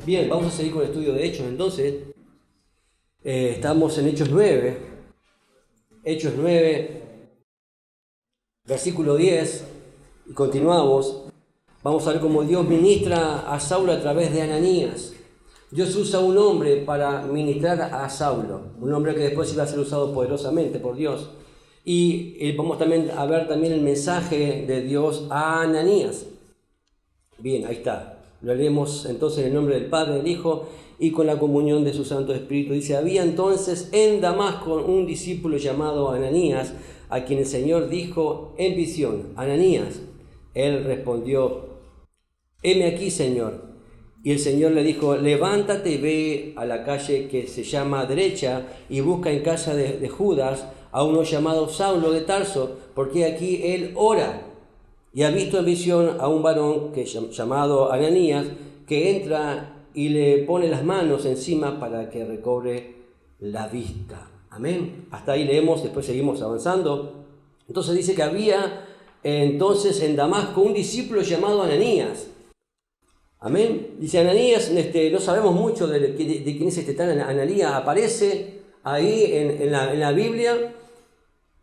Bien, vamos a seguir con el estudio de Hechos entonces. Estamos en Hechos 9. Hechos 9, versículo 10. Y continuamos. Vamos a ver cómo Dios ministra a Saulo a través de Ananías. Dios usa un hombre para ministrar a Saulo. Un hombre que después iba a ser usado poderosamente por Dios. Y vamos también a ver también el mensaje de Dios a Ananías. Bien, ahí está. Lo leemos entonces en el nombre del Padre, del Hijo y con la comunión de su Santo Espíritu. Dice: había entonces en Damasco un discípulo llamado Ananías, a quien el Señor dijo en visión: Ananías. Él respondió: heme aquí, Señor. Y el Señor le dijo: levántate y ve a la calle que se llama Derecha y busca en casa de Judas a uno llamado Saulo de Tarso, porque aquí él ora. Y ha visto en visión a un varón llamado Ananías, que entra y le pone las manos encima para que recobre la vista. Amén. Hasta ahí leemos, después seguimos avanzando. Entonces dice que había entonces en Damasco un discípulo llamado Ananías. Amén. Dice Ananías, no sabemos mucho de quién es este tal Ananías. Aparece ahí en la Biblia.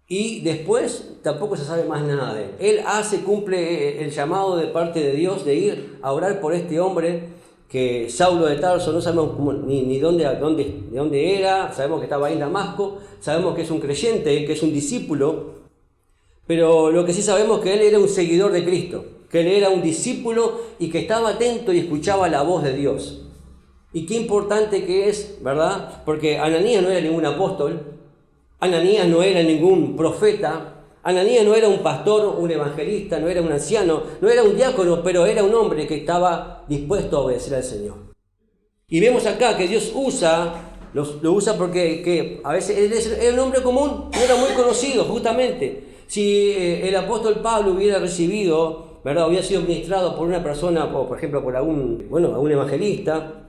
Y después tampoco se sabe más nada de él. Él cumple el llamado de parte de Dios de ir a orar por este hombre, que Saulo de Tarso, no sabemos ni de dónde era, sabemos que estaba ahí en Damasco, sabemos que es un creyente, que es un discípulo, pero lo que sí sabemos es que él era un seguidor de Cristo, que él era un discípulo y que estaba atento y escuchaba la voz de Dios. Y qué importante que es, ¿verdad? Porque Ananías no era ningún apóstol, Ananías no era ningún profeta, Ananías no era un pastor, un evangelista, no era un anciano, no era un diácono, pero era un hombre que estaba dispuesto a obedecer al Señor. Y vemos acá que Dios lo usa porque a veces él era un hombre común, no era muy conocido justamente. Si el apóstol Pablo hubiera recibido, ¿verdad?, hubiera sido ministrado por una persona, o por ejemplo por algún evangelista,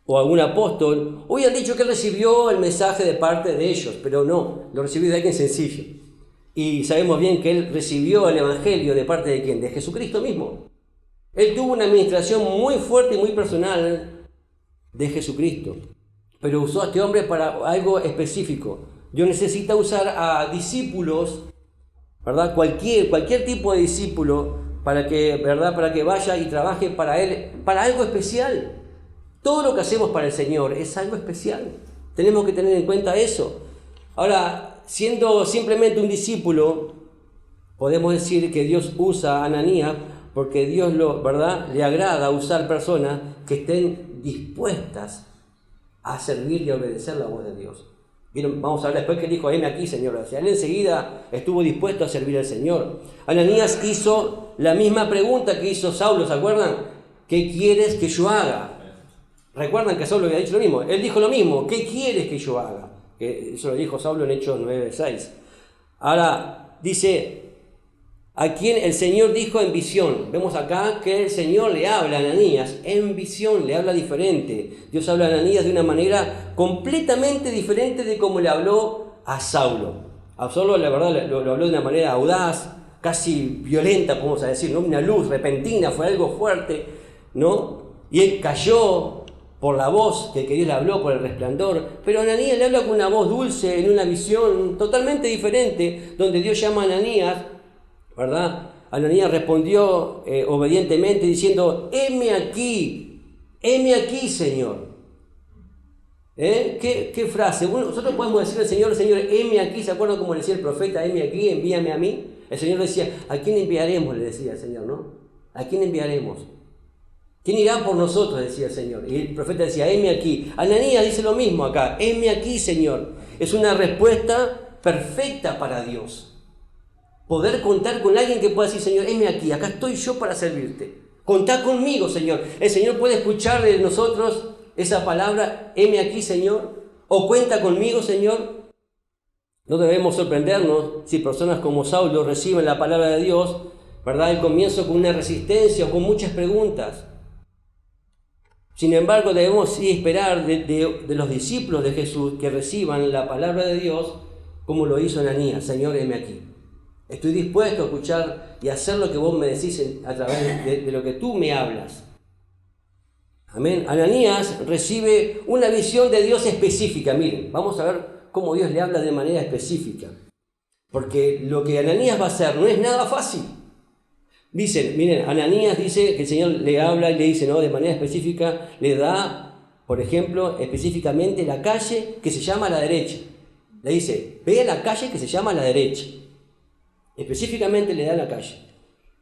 o algún apóstol, hubieran dicho que él recibió el mensaje de parte de ellos, pero no, lo recibió de alguien sencillo. Y sabemos bien que él recibió el evangelio de parte de ¿quién? De Jesucristo mismo. Él tuvo una administración muy fuerte y muy personal de Jesucristo, pero usó a este hombre para algo específico. Dios necesita usar a discípulos, ¿verdad? Cualquier tipo de discípulo para que vaya y trabaje para él, para algo especial. Todo lo que hacemos para el Señor es algo especial. Tenemos que tener en cuenta eso. Ahora, siendo simplemente un discípulo, podemos decir que Dios usa a Ananías porque Dios le agrada usar personas que estén dispuestas a servir y a obedecer la voz de Dios. Vamos a ver después que dijo: heme aquí, Señor. O sea, él enseguida estuvo dispuesto a servir al Señor. Ananías hizo la misma pregunta que hizo Saulo, ¿se acuerdan? ¿Qué quieres que yo haga? Recuerdan que Saulo había dicho lo mismo. Él dijo lo mismo: ¿qué quieres que yo haga? Que eso lo dijo Saulo en Hechos 9:6. Ahora dice: a quien el Señor dijo en visión. Vemos acá que el Señor le habla a Ananías en visión, le habla diferente. Dios habla a Ananías de una manera completamente diferente de como le habló a Saulo. A Saulo, la verdad, lo habló de una manera audaz, casi violenta, podemos decir, ¿no? Una luz repentina, fue algo fuerte, ¿no? Y él cayó por la voz que Dios le habló, por el resplandor. Pero Ananías le habla con una voz dulce, en una visión totalmente diferente, donde Dios llama a Ananías, ¿verdad? Ananías respondió obedientemente diciendo: heme aquí, Señor. ¿Qué frase? Bueno, nosotros podemos decirle al Señor: Señor, heme aquí. ¿Se acuerdan cómo le decía el profeta? Heme aquí, envíame a mí. El Señor decía: ¿a quién enviaremos? Le decía el Señor, ¿no? ¿A quién enviaremos? ¿Quién irá por nosotros?, decía el Señor. Y el profeta decía: heme aquí. Ananías dice lo mismo acá: heme aquí, Señor. Es una respuesta perfecta para Dios. Poder contar con alguien que pueda decir: Señor, heme aquí, acá estoy yo para servirte. Contá conmigo, Señor. El Señor puede escuchar de nosotros esa palabra: heme aquí, Señor. O cuenta conmigo, Señor. No debemos sorprendernos si personas como Saulo reciben la palabra de Dios, ¿verdad?, al comienzo con una resistencia o con muchas preguntas. Sin embargo, debemos sí esperar de los discípulos de Jesús que reciban la palabra de Dios como lo hizo Ananías: Señor, heme aquí. Estoy dispuesto a escuchar y hacer lo que vos me decís a través de lo que tú me hablas. Amén. Ananías recibe una visión de Dios específica. Miren, vamos a ver cómo Dios le habla de manera específica. Porque lo que Ananías va a hacer no es nada fácil. Dicen, miren, Ananías dice que el Señor le habla y le dice, ¿no? De manera específica, le da, por ejemplo, específicamente la calle que se llama a la derecha. Le dice, ve a la calle que se llama a la derecha. Específicamente le da la calle.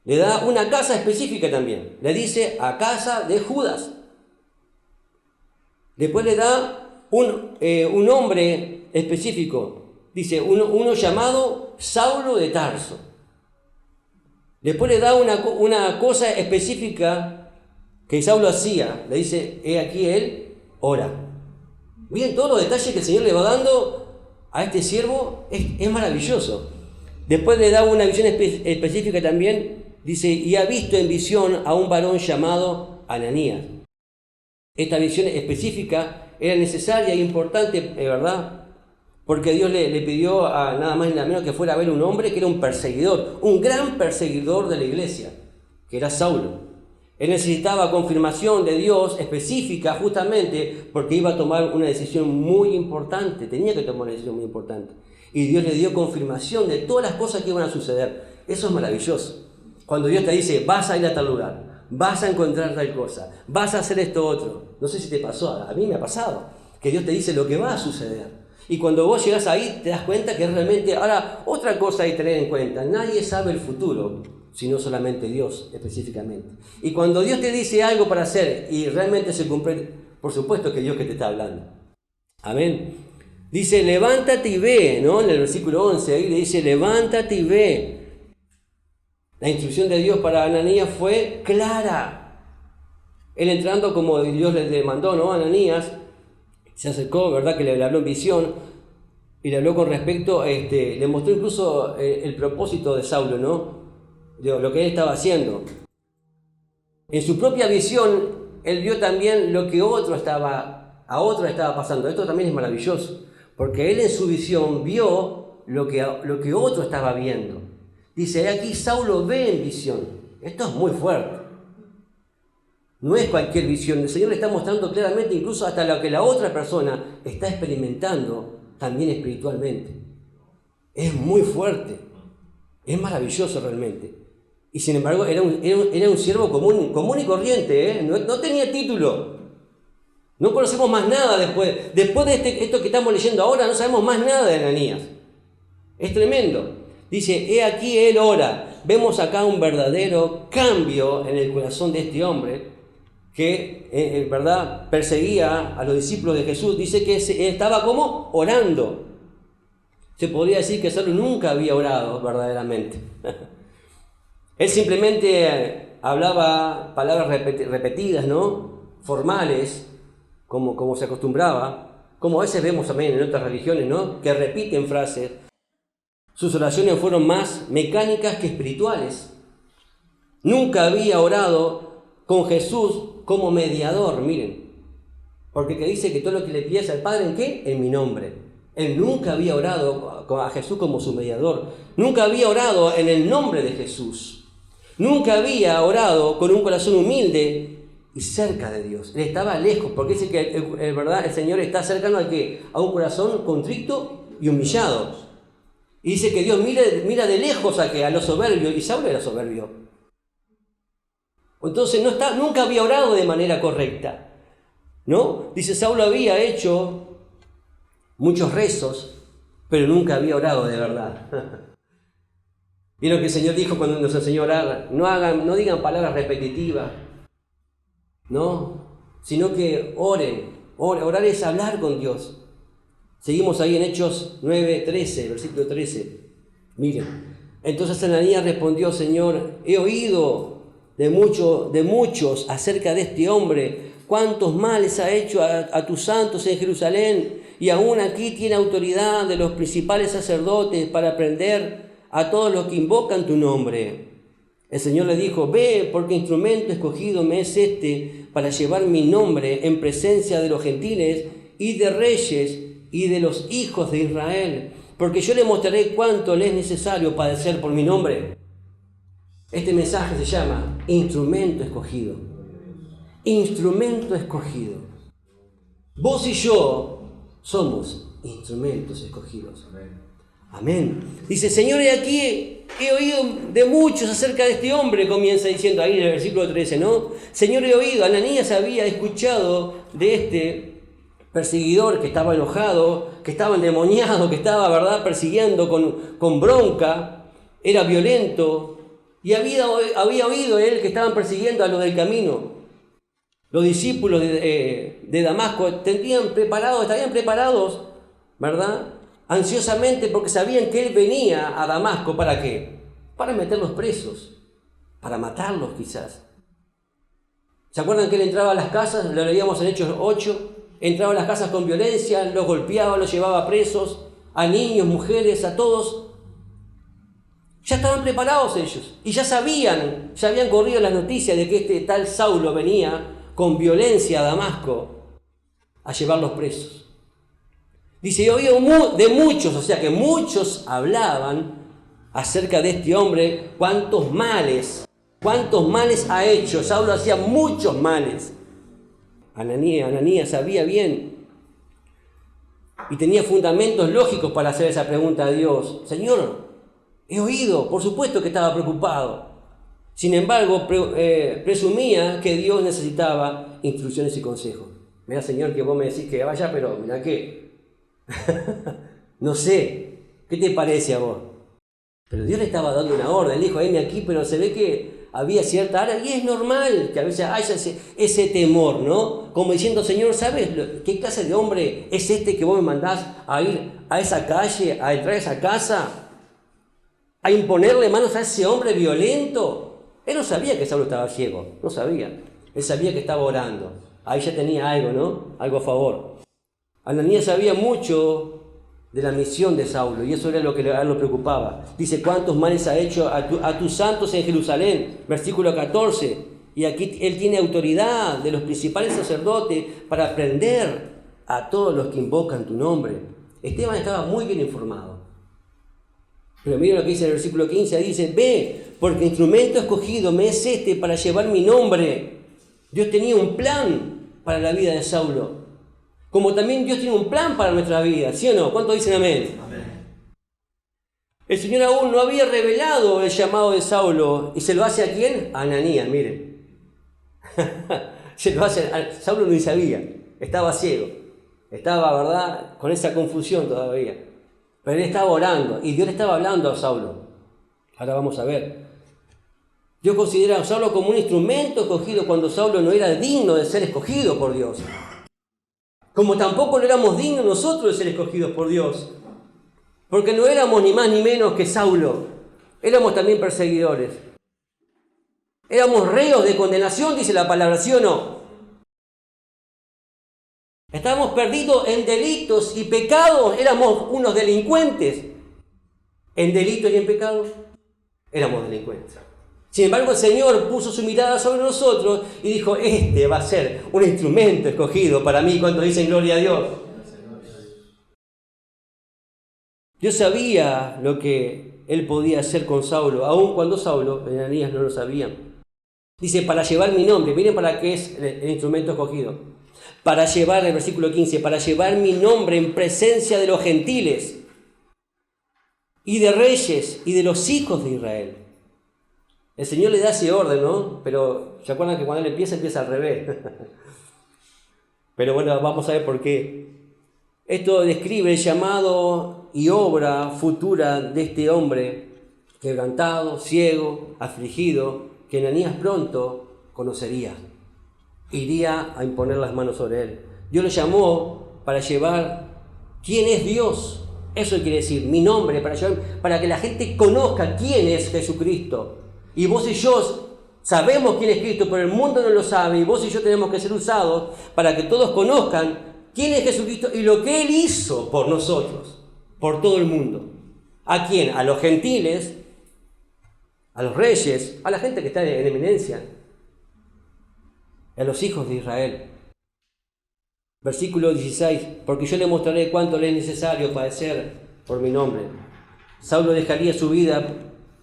Le da una casa específica también. Le dice a casa de Judas. Después le da un nombre específico. Dice, uno llamado Saulo de Tarso. Después le da una cosa específica que Saulo hacía. Le dice, he aquí él ora. Miren todos los detalles que el Señor le va dando a este siervo, es maravilloso. Después le da una visión específica también. Dice, y ha visto en visión a un varón llamado Ananías. Esta visión específica era necesaria e importante, ¿verdad? Porque Dios le pidió a nada más y nada menos que fuera a ver un hombre que era un perseguidor, un gran perseguidor de la iglesia, que era Saulo. Él necesitaba confirmación de Dios específica justamente porque iba a tomar una decisión muy importante, tenía que tomar una decisión muy importante. Y Dios le dio confirmación de todas las cosas que iban a suceder. Eso es maravilloso. Cuando Dios te dice, vas a ir a tal lugar, vas a encontrar tal cosa, vas a hacer esto otro. No sé si te pasó, a mí me ha pasado, que Dios te dice lo que va a suceder. Y cuando vos llegás ahí, te das cuenta que realmente, ahora, otra cosa hay que tener en cuenta, nadie sabe el futuro, sino solamente Dios específicamente. Y cuando Dios te dice algo para hacer y realmente se cumple, por supuesto que es Dios que te está hablando. Amén. Dice, levántate y ve, ¿no? En el versículo 11, ahí le dice, levántate y ve. La instrucción de Dios para Ananías fue clara. Él entrando como Dios le mandó, ¿no? Ananías se acercó, ¿verdad? Que le habló en visión y le habló con respecto, le mostró incluso el propósito de Saulo, ¿no? Lo que él estaba haciendo. En su propia visión, él vio también lo que a otro estaba pasando. Esto también es maravilloso, porque él en su visión vio lo que otro estaba viendo. Dice, aquí Saulo ve en visión. Esto es muy fuerte. No es cualquier visión. El Señor le está mostrando claramente incluso hasta lo que la otra persona está experimentando también espiritualmente. Es muy fuerte. Es maravilloso realmente. Y sin embargo era un siervo común y corriente. No tenía título. No conocemos más nada después. Después de esto que estamos leyendo ahora no sabemos más nada de Ananías. Es tremendo. Dice, he aquí él ora. Vemos acá un verdadero cambio en el corazón de este hombre que en verdad perseguía a los discípulos de Jesús. Dice que estaba como orando. Se podría decir que Saulo nunca había orado verdaderamente. Él simplemente hablaba palabras repetidas, ¿no? Formales, como se acostumbraba, como a veces vemos también en otras religiones, ¿no? Que repiten frases. Sus oraciones fueron más mecánicas que espirituales. Nunca había orado con Jesús como mediador, miren. Porque que dice que todo lo que le pides al Padre, ¿en qué? En mi nombre. Él nunca había orado a Jesús como su mediador. Nunca había orado en el nombre de Jesús. Nunca había orado con un corazón humilde y cerca de Dios. Él estaba lejos, porque dice que el Señor está cercano a ¿qué? A un corazón contrito y humillado. Y dice que Dios mira de lejos a los soberbios, y Saulo era soberbio. Entonces nunca había orado de manera correcta, ¿no? Dice, Saulo había hecho muchos rezos, pero nunca había orado de verdad. Vieron que el Señor dijo cuando nos enseñó a orar, no digan palabras repetitivas, ¿no? Sino que oren. Orar es hablar con Dios. Seguimos ahí en Hechos 9:13, versículo 13. Miren, entonces Ananías respondió, Señor, he oído de muchos acerca de este hombre, cuántos males ha hecho a tus santos en Jerusalén, y aún aquí tiene autoridad de los principales sacerdotes para prender a todos los que invocan tu nombre. El Señor le dijo, ve, porque instrumento escogido me es para llevar mi nombre en presencia de los gentiles y de reyes y de los hijos de Israel, porque yo le mostraré cuánto le es necesario padecer por mi nombre. Este mensaje se llama instrumento escogido. instrumento escogido. Vos y yo somos instrumentos escogidos. Amén. Dice, Señor, y aquí he oído de muchos acerca de este hombre, comienza diciendo ahí en el versículo 13, ¿no? Señor, he oído, Ananías había escuchado de este perseguidor que estaba enojado, que estaba endemoniado, que estaba, ¿verdad?, persiguiendo con bronca, era violento, y había oído él que estaban persiguiendo a los del camino. Los discípulos de Damasco estarían preparados, ¿verdad?, ansiosamente, porque sabían que él venía a Damasco, ¿para qué? Para meterlos presos, para matarlos quizás. ¿Se acuerdan que él entraba a las casas? Lo leíamos en Hechos 8. Entraba a las casas con violencia, los golpeaba, los llevaba presos, a niños, mujeres, a todos. Ya estaban preparados ellos y ya habían corrido las noticias de que este tal Saulo venía con violencia a Damasco a llevarlos presos. Dice, he oído de muchos, o sea que muchos hablaban acerca de este hombre, cuántos males ha hecho. Saulo hacía muchos males. Ananías sabía bien y tenía fundamentos lógicos para hacer esa pregunta a Dios. Señor, he oído, por supuesto que estaba preocupado. Sin embargo, presumía que Dios necesitaba instrucciones y consejos. Mira, Señor, que vos me decís que vaya, pero mira que no sé, ¿qué te parece a vos? Pero Dios le estaba dando una orden, dijo, venme aquí, pero se ve que había cierta área, y es normal que a veces haya ese temor, ¿no? Como diciendo, Señor, ¿sabes qué clase de hombre es este que vos me mandás a ir a esa calle, a entrar a esa casa, a imponerle manos a ese hombre violento? Él no sabía que Saulo estaba ciego, no sabía. Él sabía que estaba orando. Ahí ya tenía algo, ¿no? Algo a favor. Ananías sabía mucho de la misión de Saulo, y eso era lo que a él lo preocupaba. Dice, ¿cuántos males ha hecho a tus santos en Jerusalén? Versículo 14. Y aquí él tiene autoridad de los principales sacerdotes para prender a todos los que invocan tu nombre. Esteban estaba muy bien informado. Pero miren lo que dice en el versículo 15, dice, ve, porque instrumento escogido me es este para llevar mi nombre. Dios tenía un plan para la vida de Saulo. Como también Dios tiene un plan para nuestra vida, ¿sí o no? ¿Cuántos dicen amén? Amén. El Señor aún no había revelado el llamado de Saulo. ¿Y se lo hace a quién? A Ananías, miren. Se lo hace Saulo ni sabía, estaba ciego. Estaba, ¿verdad?, con esa confusión todavía. Pero él estaba orando y Dios le estaba hablando a Saulo. Ahora vamos a ver. Dios considera a Saulo como un instrumento escogido cuando Saulo no era digno de ser escogido por Dios. Como tampoco no éramos dignos nosotros de ser escogidos por Dios. Porque no éramos ni más ni menos que Saulo. Éramos también perseguidores. Éramos reos de condenación, dice la palabra, ¿sí o no? Estábamos perdidos en delitos y pecados. Éramos unos delincuentes. En delitos y en pecados éramos delincuentes. Sin embargo, el Señor puso su mirada sobre nosotros y dijo, este va a ser un instrumento escogido para mí. ¿Cuántos dicen gloria a Dios? Dios sabía lo que él podía hacer con Saulo, aun cuando Saulo, Ananías, no lo sabían. Dice, para llevar mi nombre. Miren para qué es el instrumento escogido. Para llevar, el versículo 15, para llevar mi nombre en presencia de los gentiles y de reyes y de los hijos de Israel. El Señor le da ese orden, ¿no? Pero ¿se acuerdan que cuando él empieza al revés? Pero bueno, vamos a ver por qué. Esto describe el llamado y obra futura de este hombre quebrantado, ciego, afligido, que Ananías pronto conocería. Iría a imponer las manos sobre él. Dios lo llamó para llevar quién es Dios. Eso quiere decir, mi nombre, para que la gente conozca quién es Jesucristo. Y vos y yo sabemos quién es Cristo, pero el mundo no lo sabe. Y vos y yo tenemos que ser usados para que todos conozcan quién es Jesucristo y lo que Él hizo por nosotros, por todo el mundo. ¿A quién? A los gentiles, a los reyes, a la gente que está en eminencia, a los hijos de Israel. Versículo 16, porque yo le mostraré cuánto le es necesario padecer por mi nombre. Saulo dejaría su vida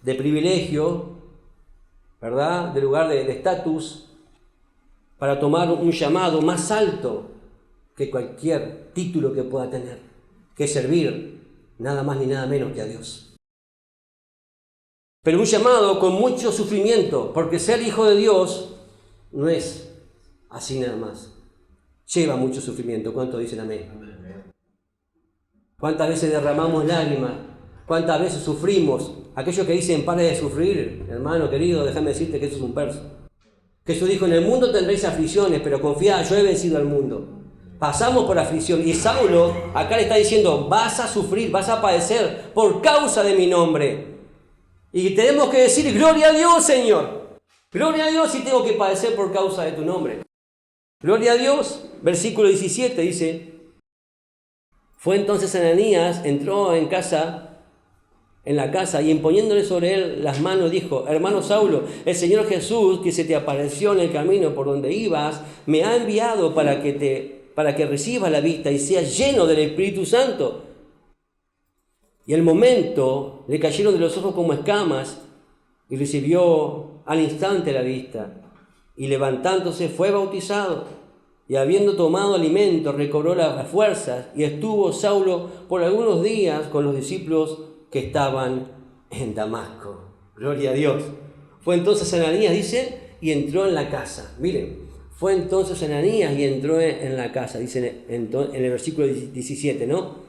de privilegio, ¿verdad?, de lugar de estatus, para tomar un llamado más alto que cualquier título que pueda tener, que es servir nada más ni nada menos que a Dios. Pero un llamado con mucho sufrimiento, porque ser hijo de Dios no es así nada más. Lleva mucho sufrimiento. ¿Cuántos dicen amén? ¿Cuántas veces derramamos lágrimas? ¿Cuántas veces sufrimos? Aquellos que dicen, pare de sufrir, hermano querido, déjame decirte que eso es un verso. Jesús dijo, en el mundo tendréis aflicciones, pero confiad, yo he vencido al mundo. Pasamos por aflicción. Y Saulo acá le está diciendo, vas a sufrir, vas a padecer por causa de mi nombre. Y tenemos que decir, gloria a Dios, Señor. Gloria a Dios si tengo que padecer por causa de tu nombre. Gloria a Dios. Versículo 17 dice, fue entonces Ananías, entró en la casa y imponiéndole sobre él las manos dijo, hermano Saulo, el Señor Jesús que se te apareció en el camino por donde ibas, me ha enviado para que recibas la vista y seas lleno del Espíritu Santo. Y al momento le cayeron de los ojos como escamas y recibió al instante la vista. Y levantándose fue bautizado. Y habiendo tomado alimento recobró las fuerzas. Y estuvo Saulo por algunos días con los discípulos que estaban en Damasco. Gloria a Dios. Fue entonces Ananías, dice, y entró en la casa. Miren, fue entonces Ananías y entró en la casa, dice en el versículo 17, ¿no?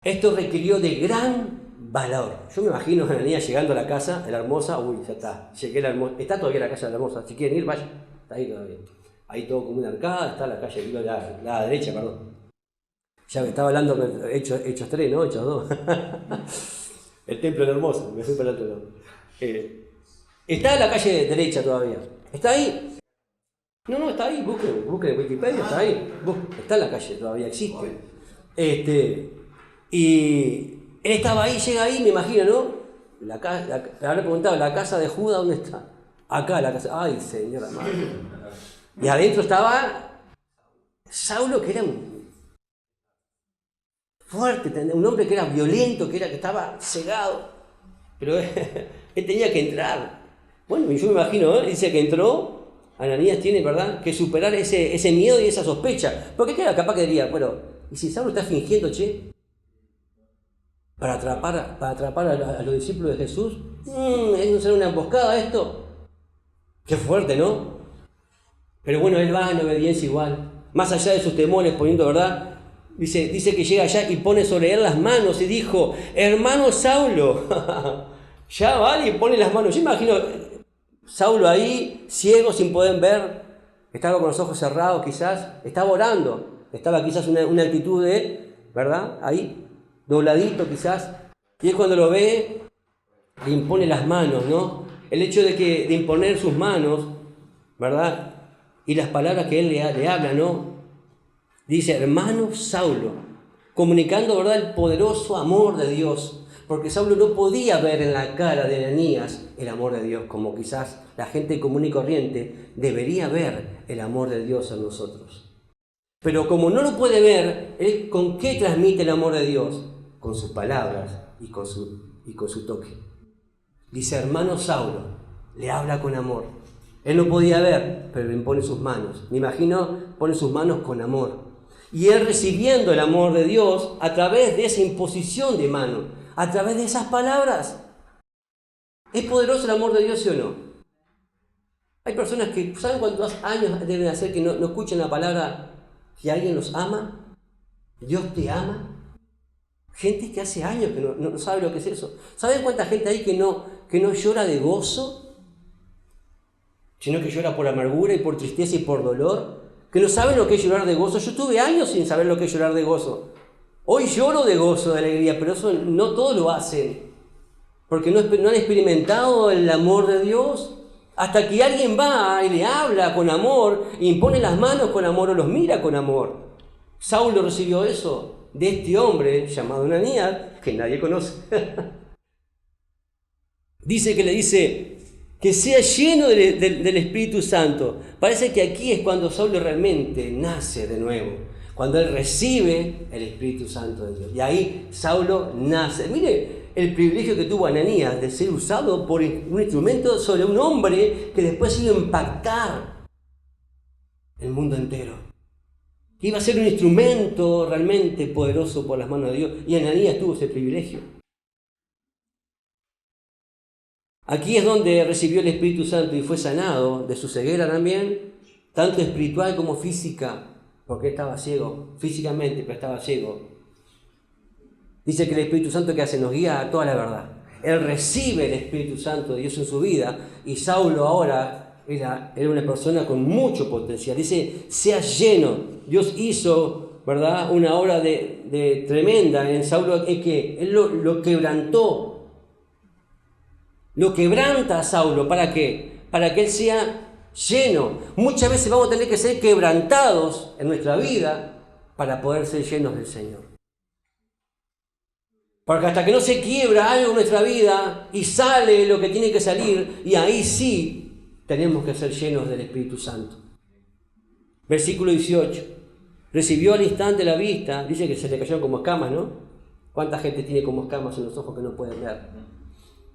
Esto requirió de gran valor. Yo me imagino a Ananías llegando a la casa de la hermosa. Uy, ya está, llegué a la hermosa. Está todavía la casa de la hermosa. Si quieren ir, vayan. Está ahí todavía. Ahí todo como una arcada. Está la calle, la derecha, perdón. Ya me estaba hablando de Hechos 3, ¿no? Hechos 2. El templo de la hermosa. Me fui para el otro lado. Está en la calle derecha todavía. ¿Está ahí? No, está ahí. Busquen en Wikipedia. Está ahí. Está en la calle todavía. Existe. Y él estaba ahí, llega ahí, me imagino, ¿no? Le habré preguntado, ¿la casa de Judas dónde está? Acá, la casa. Ay, señora madre. Y adentro estaba Saulo, que era un fuerte, un hombre que era violento, que estaba cegado. Pero él tenía que entrar. Bueno, yo me imagino, dice que entró. Ananías tiene, ¿verdad?, que superar ese miedo y esa sospecha. Porque capaz que diría, bueno, ¿y si Saulo está fingiendo, che? Para atrapar a los discípulos de Jesús. ¿Es no ser una emboscada esto? Qué fuerte, ¿no? Pero bueno, él va en obediencia igual. Más allá de sus temores, poniendo, ¿verdad? Dice que llega allá y pone sobre él las manos y dijo, hermano Saulo. Ya vale, y pone las manos. Yo imagino Saulo ahí, ciego, sin poder ver. Estaba con los ojos cerrados quizás. Estaba orando. Estaba quizás una actitud de, ¿verdad? Ahí. Dobladito quizás, y es cuando lo ve, le impone las manos, ¿no? El hecho de imponer sus manos, ¿verdad? Y las palabras que él le habla, ¿no? Dice, hermano Saulo, comunicando, ¿verdad?, el poderoso amor de Dios, porque Saulo no podía ver en la cara de Ananías el amor de Dios, como quizás la gente común y corriente debería ver el amor de Dios en nosotros. Pero como no lo puede ver, ¿él con qué transmite el amor de Dios? Con sus palabras y con su toque. Dice, hermano Saulo, le habla con amor. Él no podía ver, pero le impone sus manos. Me imagino, pone sus manos con amor. Y él recibiendo el amor de Dios a través de esa imposición de mano, a través de esas palabras. ¿Es poderoso el amor de Dios, sí o no? Hay personas que, ¿saben cuántos años deben hacer que no escuchen la palabra que alguien los ama? Dios te ama. Gente que hace años que no sabe lo que es eso. ¿Saben cuánta gente hay que no llora de gozo? Sino que llora por amargura y por tristeza y por dolor. Que no saben lo que es llorar de gozo. Yo tuve años sin saber lo que es llorar de gozo. Hoy lloro de gozo, de alegría, pero eso no todos lo hacen. Porque no han experimentado el amor de Dios. Hasta que alguien va y le habla con amor, e impone las manos con amor o los mira con amor. Saulo recibió eso de este hombre llamado Ananías, que nadie conoce. Le dice que sea lleno del Espíritu Santo. Parece que aquí es cuando Saulo realmente nace de nuevo, cuando él recibe el Espíritu Santo de Dios. Y ahí Saulo nace. Mire el privilegio que tuvo Ananías de ser usado por un instrumento sobre un hombre que después iba a impactar el mundo entero. Iba a ser un instrumento realmente poderoso por las manos de Dios. Y Ananías tuvo ese privilegio. Aquí es donde recibió el Espíritu Santo y fue sanado de su ceguera también, tanto espiritual como física, porque estaba ciego, físicamente, pero estaba ciego. Dice que el Espíritu Santo, que hace, nos guía a toda la verdad. Él recibe el Espíritu Santo de Dios en su vida, y Saulo ahora era una persona con mucho potencial. Dice, sea lleno. Dios hizo, ¿verdad?, una obra de tremenda en Saulo, es que Él lo quebrantó. Lo quebranta a Saulo, ¿para qué? Para que él sea lleno. Muchas veces vamos a tener que ser quebrantados en nuestra vida para poder ser llenos del Señor. Porque hasta que no se quiebra algo en nuestra vida y sale lo que tiene que salir, y ahí sí tenemos que ser llenos del Espíritu Santo. Versículo 18. Recibió al instante la vista, dice que se le cayeron como escamas, ¿no? ¿Cuánta gente tiene como escamas en los ojos que no pueden ver?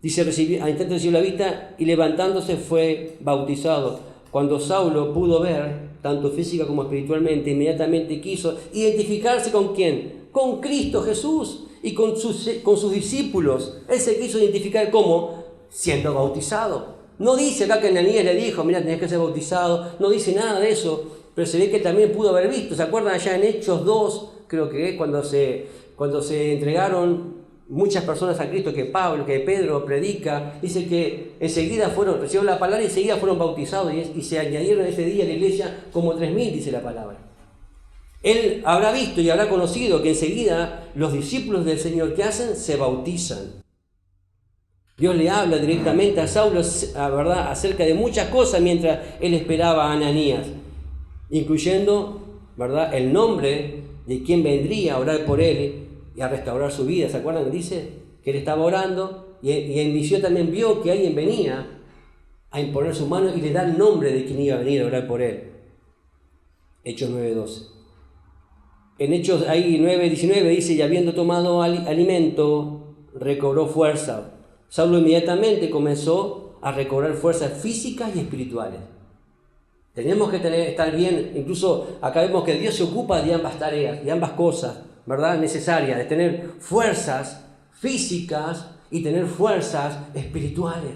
Dice, al instante recibió la vista y levantándose fue bautizado. Cuando Saulo pudo ver, tanto física como espiritualmente, inmediatamente quiso identificarse ¿con quién? Con Cristo Jesús y con sus discípulos. Él se quiso identificar como siendo bautizado. No dice acá que Ananías le dijo, mira, tenés que ser bautizado. No dice nada de eso, pero se ve que también pudo haber visto. ¿Se acuerdan allá en Hechos 2? Creo que es cuando se entregaron muchas personas a Cristo, que Pedro predica, dice que enseguida recibieron la palabra y enseguida fueron bautizados y se añadieron ese día a la iglesia como 3.000, dice la palabra. Él habrá visto y habrá conocido que enseguida los discípulos del Señor, ¿qué hacen? Se bautizan. Dios le habla directamente a Saulo, ¿verdad?, acerca de muchas cosas mientras él esperaba a Ananías, incluyendo, ¿verdad?, el nombre de quien vendría a orar por él y a restaurar su vida. ¿Se acuerdan? Dice que él estaba orando y en visión también vio que alguien venía a imponer su mano y le da el nombre de quien iba a venir a orar por él. Hechos 9:12. En Hechos 9:19 dice, y habiendo tomado alimento, recobró fuerza. Saulo inmediatamente comenzó a recobrar fuerzas físicas y espirituales. Tenemos que estar bien, incluso acá vemos que Dios se ocupa de ambas tareas, de ambas cosas, ¿verdad?, necesarias, de tener fuerzas físicas y tener fuerzas espirituales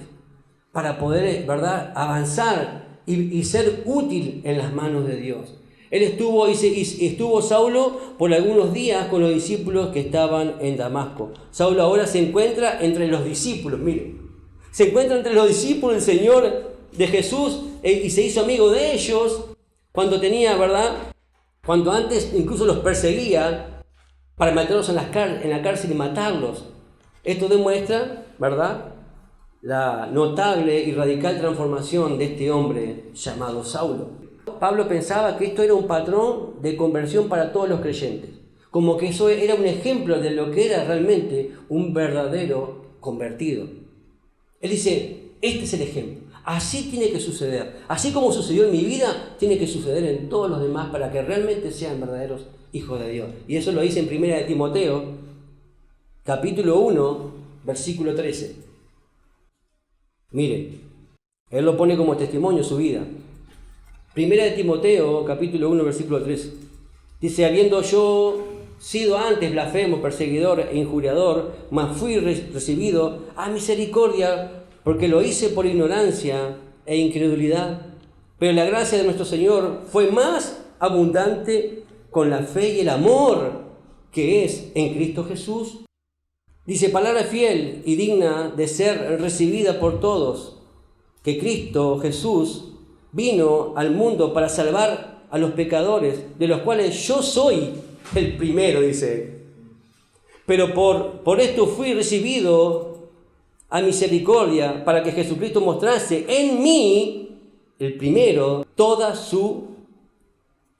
para poder, ¿verdad?, avanzar y ser útil en las manos de Dios. Él estuvo Saulo por algunos días con los discípulos que estaban en Damasco. Saulo ahora se encuentra entre los discípulos, miren, se encuentra entre los discípulos del Señor de Jesús y se hizo amigo de ellos cuando tenía, ¿verdad?, cuando antes incluso los perseguía para meterlos en la cárcel y matarlos. Esto demuestra, ¿verdad?, la notable y radical transformación de este hombre llamado Saulo. Pablo pensaba que esto era un patrón de conversión para todos los creyentes, como que eso era un ejemplo de lo que era realmente un verdadero convertido. Él dice, este es el ejemplo, así tiene que suceder, así como sucedió en mi vida, tiene que suceder en todos los demás para que realmente sean verdaderos hijos de Dios. Y eso lo dice en 1 de Timoteo, capítulo 1, versículo 13. Miren, él lo pone como testimonio su vida. 1 de Timoteo, capítulo 1, versículo 13. Dice, habiendo yo sido antes blasfemo, perseguidor e injuriador, mas fui recibido a misericordia, porque lo hice por ignorancia e incredulidad. Pero la gracia de nuestro Señor fue más abundante con la fe y el amor que es en Cristo Jesús. Dice, palabra fiel y digna de ser recibida por todos, que Cristo Jesús vino al mundo para salvar a los pecadores, de los cuales yo soy el primero, dice. Pero por esto fui recibido a misericordia, para que Jesucristo mostrase en mí, el primero, toda su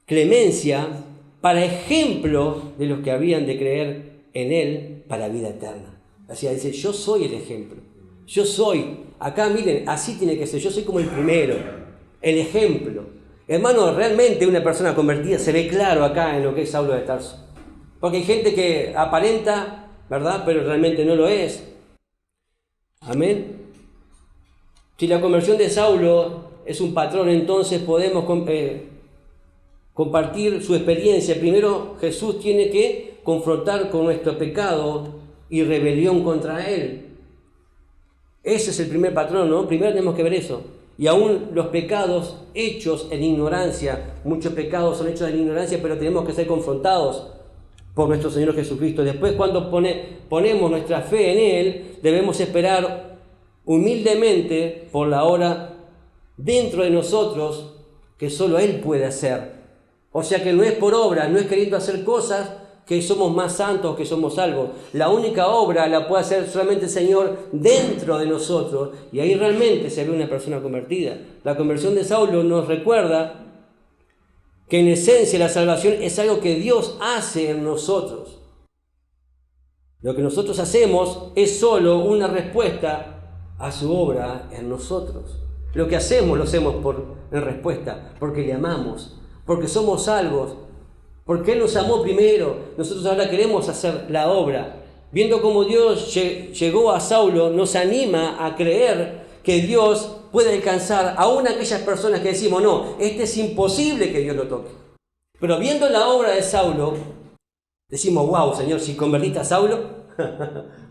clemencia, para ejemplo de los que habían de creer en Él para vida eterna. O sea, dice, yo soy el ejemplo. Yo soy, acá miren, así tiene que ser, yo soy como el primero. El ejemplo. Hermano, realmente una persona convertida se ve claro acá en lo que es Saulo de Tarso. Porque hay gente que aparenta, ¿verdad?, pero realmente no lo es. Amén. Si la conversión de Saulo es un patrón, entonces podemos compartir su experiencia. Primero Jesús tiene que confrontar con nuestro pecado y rebelión contra Él. Ese es el primer patrón, ¿no? Primero tenemos que ver eso. Y aún los pecados hechos en ignorancia, muchos pecados son hechos en ignorancia, pero tenemos que ser confrontados por nuestro Señor Jesucristo. Después, cuando ponemos nuestra fe en Él, debemos esperar humildemente por la obra dentro de nosotros que solo Él puede hacer. O sea que no es por obra, no es queriendo hacer cosas que somos más santos, que somos salvos. La única obra la puede hacer solamente el Señor dentro de nosotros, y ahí realmente se ve una persona convertida. La conversión de Saulo nos recuerda que en esencia la salvación es algo que Dios hace en nosotros. Lo que nosotros hacemos es solo una respuesta a su obra en nosotros. Lo que hacemos lo hacemos en respuesta, porque le amamos, porque somos salvos, porque Él nos amó primero. Nosotros ahora queremos hacer la obra. Viendo cómo Dios llegó a Saulo, nos anima a creer que Dios puede alcanzar aún a aquellas personas que decimos, no, es imposible que Dios lo toque. Pero viendo la obra de Saulo, decimos, wow, Señor, si convertiste a Saulo,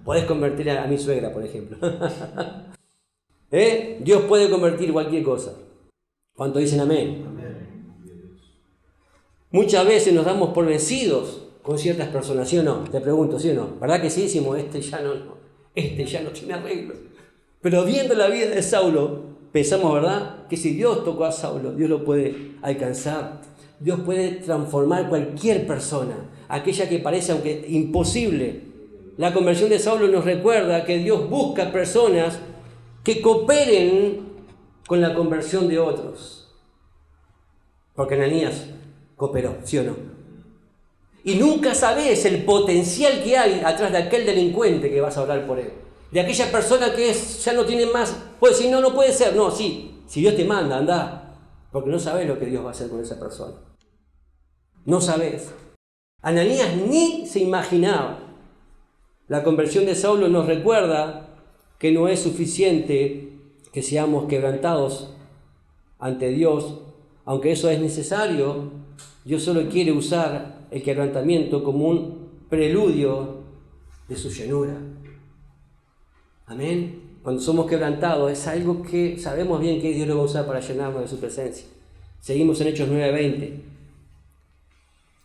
podés convertir a mi suegra, por ejemplo. Dios puede convertir cualquier cosa. ¿Cuánto dicen amén? Muchas veces nos damos por vencidos con ciertas personas, ¿sí o no? Te pregunto, ¿sí o no? ¿Verdad que sí? Decimos, este ya no tiene arreglo. Pero viendo la vida de Saulo, pensamos, ¿verdad?, que si Dios tocó a Saulo, Dios lo puede alcanzar. Dios puede transformar cualquier persona, aquella que parece aunque imposible. La conversión de Saulo nos recuerda que Dios busca personas que cooperen con la conversión de otros. Porque Ananías cooperó, ¿sí o no? Y nunca sabes el potencial que hay atrás de aquel delincuente que vas a orar por él. De aquella persona que ya no tiene más, puede decir, no puede ser. No, sí, si Dios te manda, anda. Porque no sabes lo que Dios va a hacer con esa persona. No sabes. Ananías ni se imaginaba. La conversión de Saulo nos recuerda que no es suficiente que seamos quebrantados ante Dios, aunque eso es necesario. Dios solo quiere usar el quebrantamiento como un preludio de su llenura. Amén. Cuando somos quebrantados es algo que sabemos bien que Dios lo va a usar para llenarnos de su presencia. Seguimos en Hechos 9:20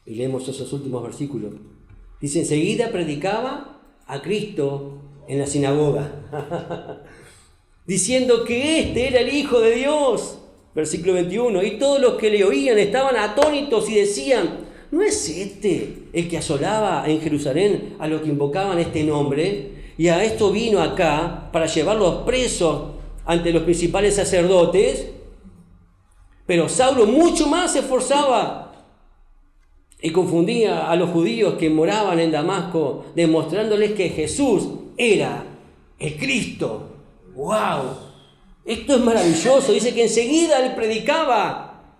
y leemos esos últimos versículos. Dice, enseguida predicaba a Cristo en la sinagoga, diciendo que este era el Hijo de Dios. Versículo 21, y todos los que le oían estaban atónitos y decían, ¿no es este el que asolaba en Jerusalén a los que invocaban este nombre? Y a esto vino acá para llevarlos presos ante los principales sacerdotes. Pero Saulo mucho más se esforzaba y confundía a los judíos que moraban en Damasco, demostrándoles que Jesús era el Cristo. ¡Wow! Esto es maravilloso. Dice que enseguida él predicaba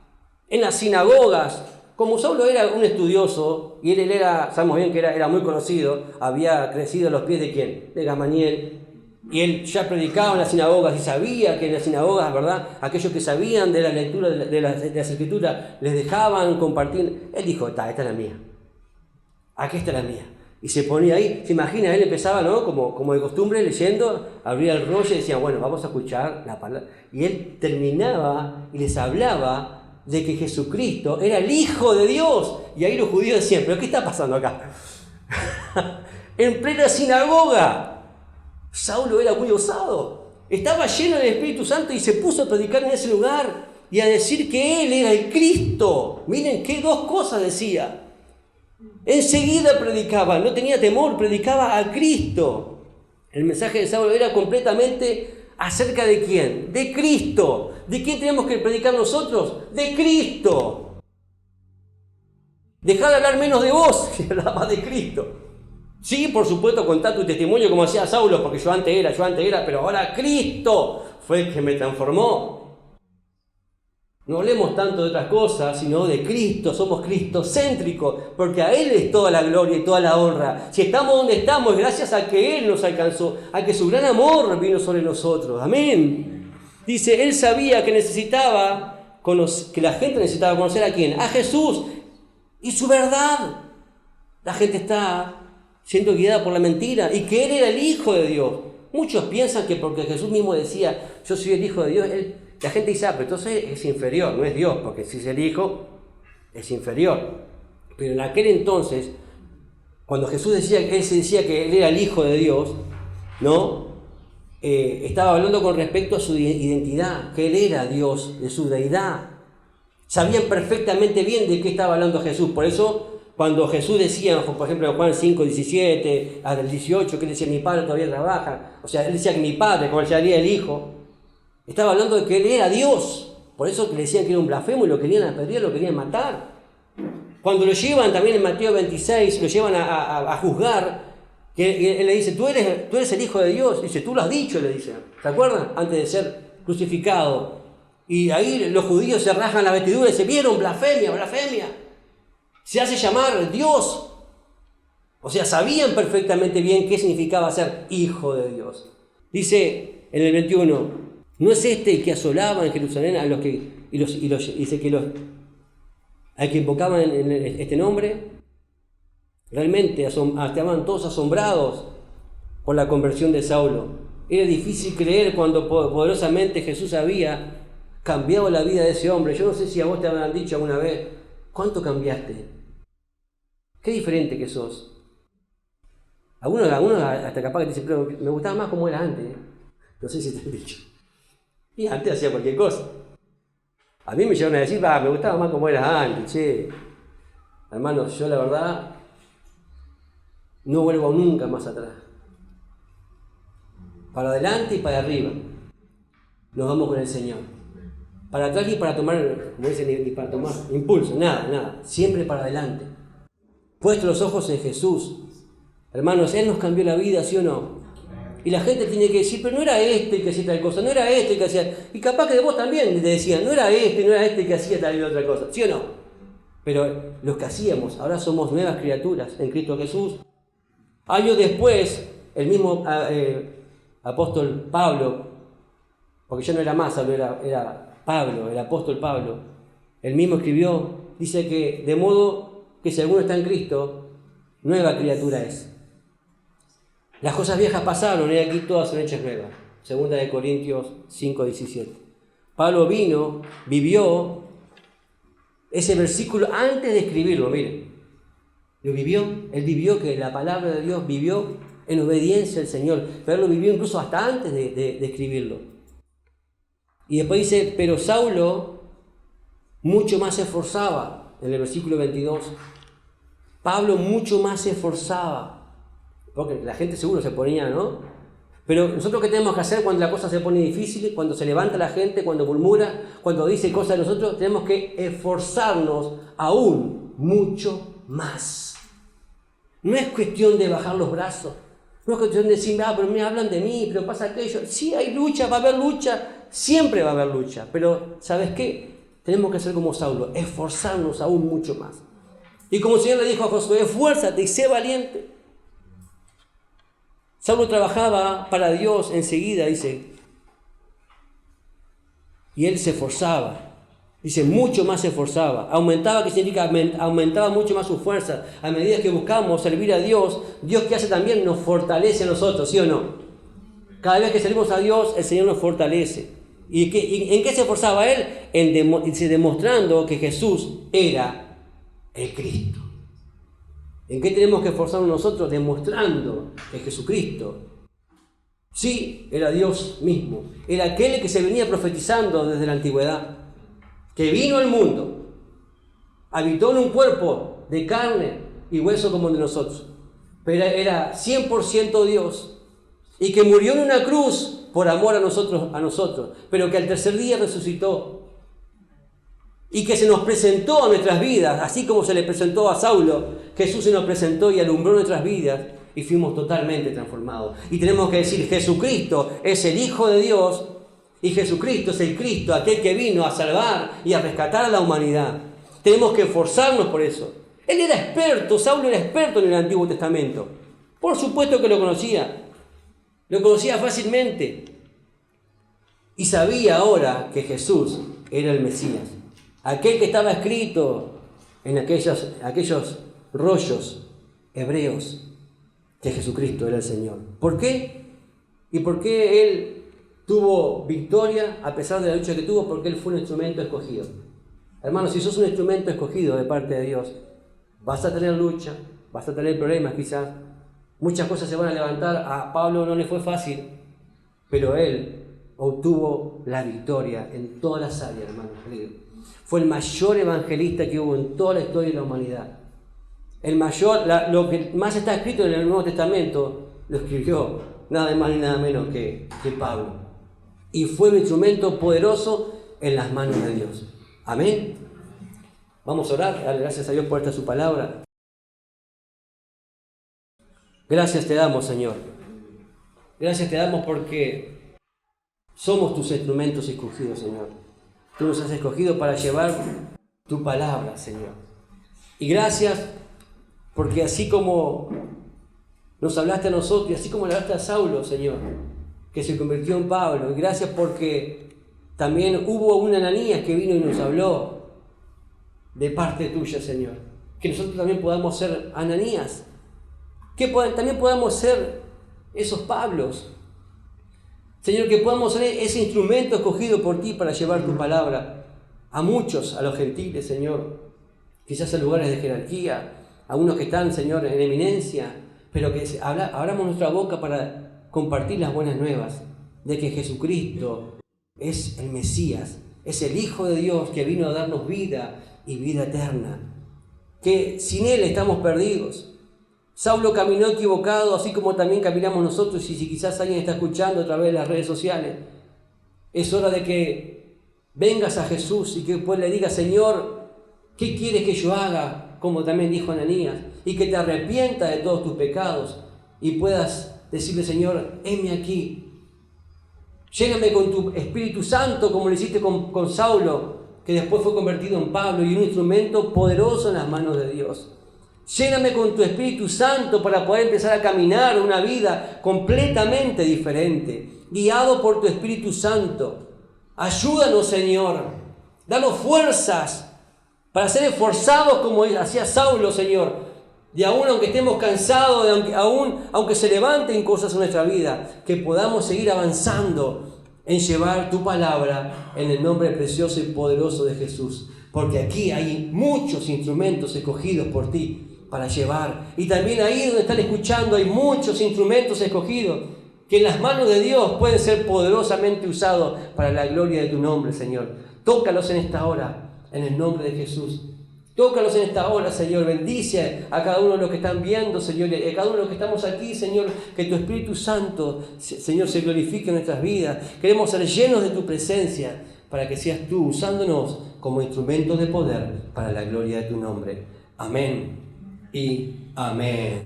en las sinagogas. Como Saulo era un estudioso, y él era, sabemos bien que era muy conocido, había crecido a los pies de ¿quién? De Gamaliel. Y él ya predicaba en las sinagogas y sabía que en las sinagogas, ¿verdad?, aquellos que sabían de la lectura de las escrituras les dejaban compartir. Él dijo, esta es la mía. Aquí está la mía. Y se ponía ahí, se imagina, él empezaba, ¿no?, como de costumbre, leyendo, abría el rollo y decía, bueno, vamos a escuchar la palabra. Y él terminaba y les hablaba de que Jesucristo era el Hijo de Dios. Y ahí los judíos decían, ¿pero qué está pasando acá? En plena sinagoga. Saulo era muy osado. Estaba lleno del Espíritu Santo y se puso a predicar en ese lugar y a decir que Él era el Cristo. Miren qué dos cosas decía. Enseguida predicaba, no tenía temor, predicaba a Cristo. El mensaje de Saulo era completamente acerca de quién, de Cristo. ¿De quién tenemos que predicar nosotros? De Cristo. Dejá de hablar menos de vos y hablar más de Cristo. Sí, por supuesto, contar tu testimonio como hacía Saulo, porque yo antes era, pero ahora Cristo fue el que me transformó. No hablemos tanto de otras cosas, sino de Cristo. Somos cristocéntricos, porque a Él es toda la gloria y toda la honra. Si estamos donde estamos, es gracias a que Él nos alcanzó, a que su gran amor vino sobre nosotros. Amén. Dice, Él sabía que necesitaba que la gente necesitaba conocer ¿a quién? A Jesús y su verdad. La gente está siendo guiada por la mentira y que Él era el Hijo de Dios. Muchos piensan que porque Jesús mismo decía, yo soy el Hijo de Dios, la gente dice, pero entonces es inferior, no es Dios, porque si es el Hijo, es inferior. Pero en aquel entonces, cuando Jesús Él se decía que Él era el Hijo de Dios, ¿no? Estaba hablando con respecto a su identidad, que Él era Dios, de su deidad. Sabían perfectamente bien de qué estaba hablando Jesús. Por eso, cuando Jesús decía, por ejemplo, en Juan 5, 17, hasta el 18, que Él decía, mi Padre todavía trabaja. O sea, Él decía que mi Padre, como sería el Hijo, estaba hablando de que Él era Dios. Por eso le decían que era un blasfemo y lo querían apedrear, lo querían matar. Cuando lo llevan también en Mateo 26, lo llevan a juzgar, que Él le dice, tú eres el Hijo de Dios. Dice, tú lo has dicho, le dice. ¿Se acuerdan? Antes de ser crucificado. Y ahí los judíos se rasgan la vestidura y se vieron, blasfemia, blasfemia. Se hace llamar Dios. O sea, sabían perfectamente bien qué significaba ser hijo de Dios. Dice en el 21, ¿no es este el que asolaba en Jerusalén a los que dice que al que invocaban en este nombre? Realmente estaban todos asombrados por la conversión de Saulo. Era difícil creer cuando poderosamente Jesús había cambiado la vida de ese hombre. Yo no sé si a vos te habrán dicho alguna vez, ¿cuánto cambiaste? Qué diferente que sos. Algunos hasta capaz que te dicen, pero me gustaba más como era antes. No sé si te han dicho. Y antes hacía cualquier cosa. A mí me llegaron a decir, me gustaba más como eras antes, che. Hermanos, yo la verdad no vuelvo nunca más atrás. Para adelante y para arriba. Nos vamos con el Señor. Para atrás ni para tomar, como dicen, ni para tomar impulso, nada. Siempre para adelante. Puesto los ojos en Jesús. Hermanos, Él nos cambió la vida, ¿sí o no? Y la gente tiene que decir, pero no era este el que hacía tal cosa, no era este el que hacía... Y capaz que de vos también te decían, no era este el que hacía tal y otra cosa, ¿sí o no? Pero los que hacíamos, ahora somos nuevas criaturas en Cristo Jesús. Años después, el mismo apóstol Pablo, porque ya no era más, era Pablo, el apóstol Pablo, él mismo escribió, dice que de modo que si alguno está en Cristo, nueva criatura es. Las cosas viejas pasaron y aquí todas son hechas nuevas. 2 Corintios 5:17. Pablo vivió ese versículo antes de escribirlo, miren. Lo vivió, él vivió que la palabra de Dios vivió en obediencia al Señor, pero él lo vivió incluso hasta antes de escribirlo. Y después dice, pero Saulo mucho más se esforzaba, en el versículo 22. Pablo mucho más se esforzaba, porque la gente seguro se ponía, ¿no? Pero nosotros ¿qué tenemos que hacer cuando la cosa se pone difícil? Cuando se levanta la gente, cuando murmura, cuando dice cosas de nosotros, tenemos que esforzarnos aún mucho más. No es cuestión de bajar los brazos, no es cuestión de decir, pero me hablan de mí, pero pasa aquello. Sí, hay lucha, va a haber lucha, siempre va a haber lucha, pero ¿sabes qué? Tenemos que ser como Saulo, esforzarnos aún mucho más. Y como el Señor le dijo a Josué, esfuérzate y sé valiente. Saulo trabajaba para Dios enseguida, dice, y él se esforzaba. Dice, mucho más se esforzaba. Aumentaba, ¿qué significa? Aumentaba mucho más su fuerza. A medida que buscamos servir a Dios, Dios que hace también nos fortalece a nosotros, ¿sí o no? Cada vez que servimos a Dios, el Señor nos fortalece. ¿Y en qué se esforzaba él? Demostrando que Jesús era el Cristo. ¿En qué tenemos que esforzarnos nosotros? Demostrando que Jesucristo, sí, era Dios mismo. Era aquel que se venía profetizando desde la antigüedad. Que vino al mundo, habitó en un cuerpo de carne y hueso como el de nosotros, pero era 100% Dios, y que murió en una cruz por amor a nosotros, pero que al tercer día resucitó, y que se nos presentó a nuestras vidas, así como se le presentó a Saulo. Jesús se nos presentó y alumbró nuestras vidas, y fuimos totalmente transformados. Y tenemos que decir, Jesucristo es el Hijo de Dios, y Jesucristo es el Cristo, aquel que vino a salvar y a rescatar a la humanidad. Tenemos que esforzarnos por eso. Él era experto, Saulo era experto en el Antiguo Testamento. Por supuesto que lo conocía fácilmente. y sabía ahora que Jesús era el Mesías, aquel que estaba escrito en aquellos rollos hebreos, que Jesucristo era el Señor. ¿Por qué? ¿Y por qué Él tuvo victoria a pesar de la lucha que tuvo? Porque Él fue un instrumento escogido. Hermanos, si sos un instrumento escogido de parte de Dios, vas a tener lucha, vas a tener problemas quizás, muchas cosas se van a levantar. A Pablo no le fue fácil, pero él obtuvo la victoria en todas las áreas, hermanos queridos. Fue el mayor evangelista que hubo en toda la historia de la humanidad. Lo que más está escrito en el Nuevo Testamento lo escribió nada más ni nada menos que Pablo. Y fue un instrumento poderoso en las manos de Dios. Amén. Vamos a orar, darle gracias a Dios por esta su palabra. Gracias te damos, Señor. Gracias te damos porque somos tus instrumentos escogidos, Señor. Tú nos has escogido para llevar tu palabra, Señor. Y gracias porque así como nos hablaste a nosotros y así como le hablaste a Saulo, Señor, que se convirtió en Pablo. Y gracias porque también hubo un Ananías que vino y nos habló de parte tuya, Señor. Que nosotros también podamos ser Ananías. Que también podamos ser esos Pablos. Señor, que podamos ser ese instrumento escogido por ti para llevar tu palabra a muchos, a los gentiles, Señor. Quizás a lugares de jerarquía, a unos que están, Señor, en eminencia, pero que abramos nuestra boca para compartir las buenas nuevas de que Jesucristo es el Mesías, es el Hijo de Dios que vino a darnos vida y vida eterna. Que sin Él estamos perdidos. Saulo caminó equivocado, así como también caminamos nosotros, y si quizás alguien está escuchando a través de las redes sociales, es hora de que vengas a Jesús y que después le digas: Señor, ¿qué quieres que yo haga? Como también dijo Ananías, y que te arrepientas de todos tus pecados y puedas decirle: Señor, heme aquí, lléname con tu Espíritu Santo, como lo hiciste con Saulo, que después fue convertido en Pablo y un instrumento poderoso en las manos de Dios. Lléname con tu Espíritu Santo para poder empezar a caminar una vida completamente diferente, guiado por tu Espíritu Santo. Ayúdanos, Señor. Danos fuerzas para ser esforzados como hacía Saulo, Señor. Y aún aunque estemos cansados, aunque se levanten cosas en nuestra vida, que podamos seguir avanzando en llevar tu palabra en el nombre precioso y poderoso de Jesús. Porque aquí hay muchos instrumentos escogidos por ti para llevar. Y también ahí donde están escuchando hay muchos instrumentos escogidos que en las manos de Dios pueden ser poderosamente usados para la gloria de tu nombre, Señor. Tócalos en esta hora, en el nombre de Jesús. Tócalos en esta hora, Señor. Bendice a cada uno de los que están viendo, Señor, y a cada uno de los que estamos aquí, Señor. Que tu Espíritu Santo, Señor, se glorifique en nuestras vidas. Queremos ser llenos de tu presencia para que seas tú usándonos como instrumentos de poder para la gloria de tu nombre. Amén y amén.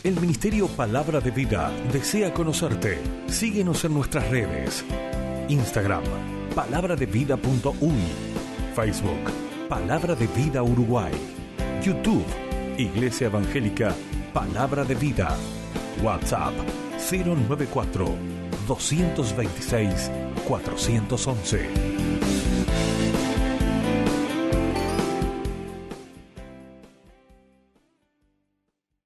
El Ministerio Palabra de Vida desea conocerte. Síguenos en nuestras redes. Instagram, palabraDeVida.uy. Facebook, Palabra de Vida Uruguay. YouTube, Iglesia Evangélica Palabra de Vida. WhatsApp, 094 226 411.